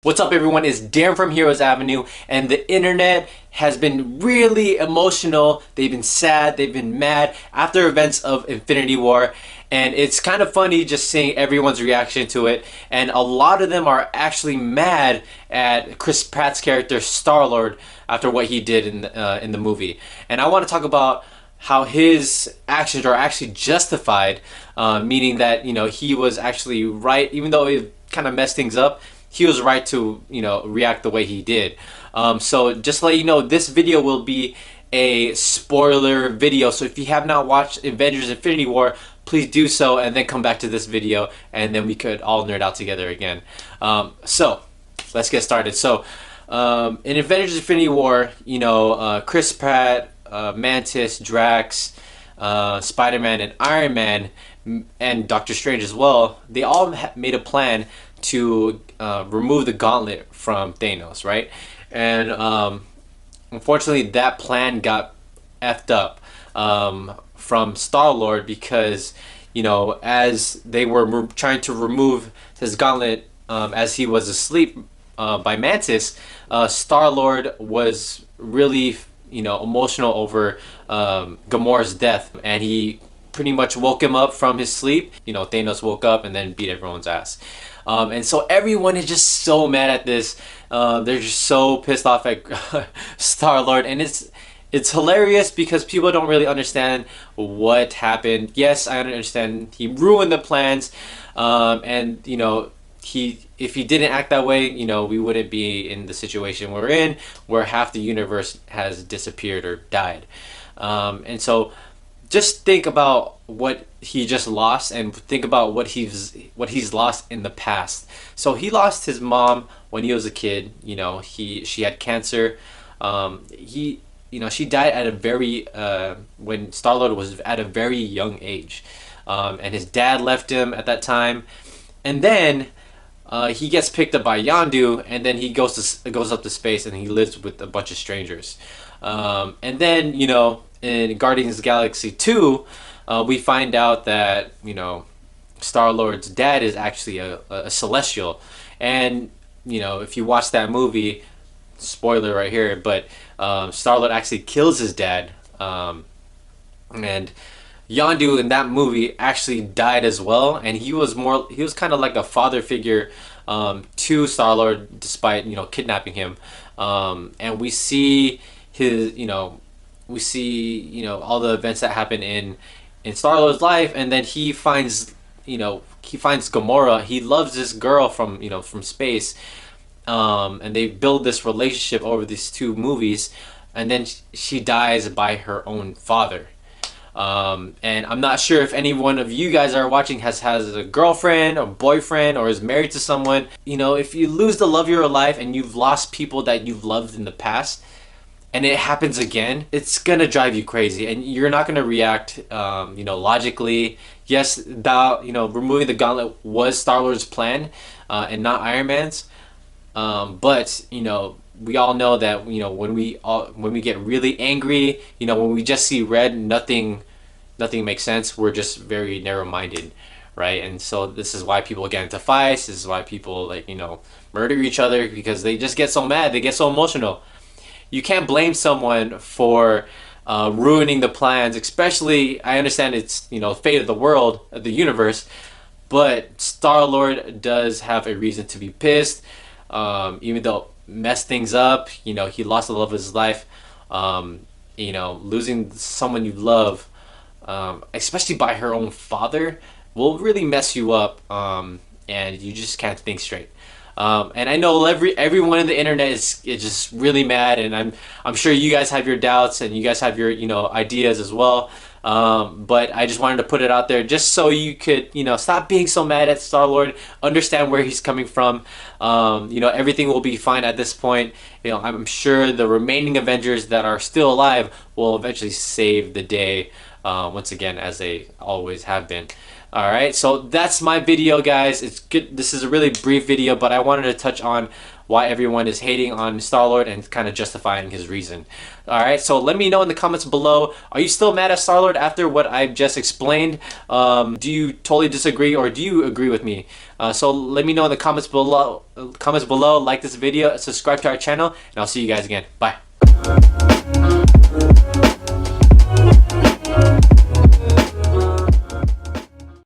What's up everyone, it's Darren from Heroes Avenue, and the internet has been really emotional. They've been sad, they've been mad after events of Infinity War, and it's kind of funny just seeing everyone's reaction to it. And a lot of them are actually mad at Chris Pratt's character Star-Lord after what he did in the movie. And I want to talk about how his actions are actually justified, meaning that he was actually right, even though it kind of messed things up. He was right to react the way he did. So just to let you know, this video will be a spoiler video, so if you have not watched Avengers Infinity War, please do so and then come back to this video and then we could all nerd out together again. So let's get started. So in Avengers Infinity War, Chris Pratt, Mantis, Drax, Spider-Man, and Iron Man, and Doctor Strange as well, they all made a plan to remove the gauntlet from Thanos, right? And unfortunately that plan got effed up from Star-Lord, because as they were trying to remove his gauntlet as he was asleep by Mantis, Star-Lord was really emotional over Gamora's death, and he pretty much woke him up from his sleep. Thanos woke up and then beat everyone's ass. And so everyone is just so mad at this. They're just so pissed off at Star-Lord, and it's hilarious because people don't really understand what happened. Yes, I understand he ruined the plans, and if he didn't act that way, we wouldn't be in the situation we're in, where half the universe has disappeared or died. And so just think about what he just lost, and think about what he's lost in the past. So he lost his mom when he was a kid. She had cancer. She died at a very when Star-Lord was at a very young age, and his dad left him at that time. And then he gets picked up by Yondu, and then he goes up to space and he lives with a bunch of strangers. And then in Guardians of the Galaxy 2, we find out that Star-Lord's dad is actually a Celestial. And if you watch that movie, spoiler right here, but Star-Lord actually kills his dad, and Yondu in that movie actually died as well, and he was kind of like a father figure to Star-Lord, despite kidnapping him. And we see his all the events that happen in Star-Lord's life, and then he finds Gamora. He loves this girl from from space, and they build this relationship over these two movies, and then she dies by her own father. And I'm not sure if any one of you guys are watching has a girlfriend or boyfriend or is married to someone. If you lose the love of your life and you've lost people that you've loved in the past, and it happens again, it's gonna drive you crazy, and you're not gonna react logically. Yes, removing the gauntlet was Star-Lord's plan, and not Iron Man's. But we all know that when we get really angry, when we just see red, nothing makes sense. We're just very narrow-minded, right? And so this is why people get into fights. This is why people murder each other, because they just get so mad, they get so emotional. You can't blame someone for ruining the plans, especially, I understand it's fate of the world, of the universe, but Star-Lord does have a reason to be pissed, even though it messed things up. He lost the love of his life. Losing someone you love, especially by her own father, will really mess you up, and you just can't think straight. And I know everyone on the internet is just really mad, and I'm sure you guys have your doubts and you guys have your ideas as well. But I just wanted to put it out there just so you could stop being so mad at Star-Lord, understand where he's coming from. Everything will be fine at this point. I'm sure the remaining Avengers that are still alive will eventually save the day, once again, as they always have been. All right, so that's my video, guys. It's good. This is a really brief video, but I wanted to touch on why everyone is hating on Star-Lord and kind of justifying his reason. All right, so let me know in the comments below. Are you still mad at Star-Lord after what I've just explained? Do you totally disagree, or do you agree with me? So let me know in the comments below. Like this video, subscribe to our channel, and I'll see you guys again. Bye.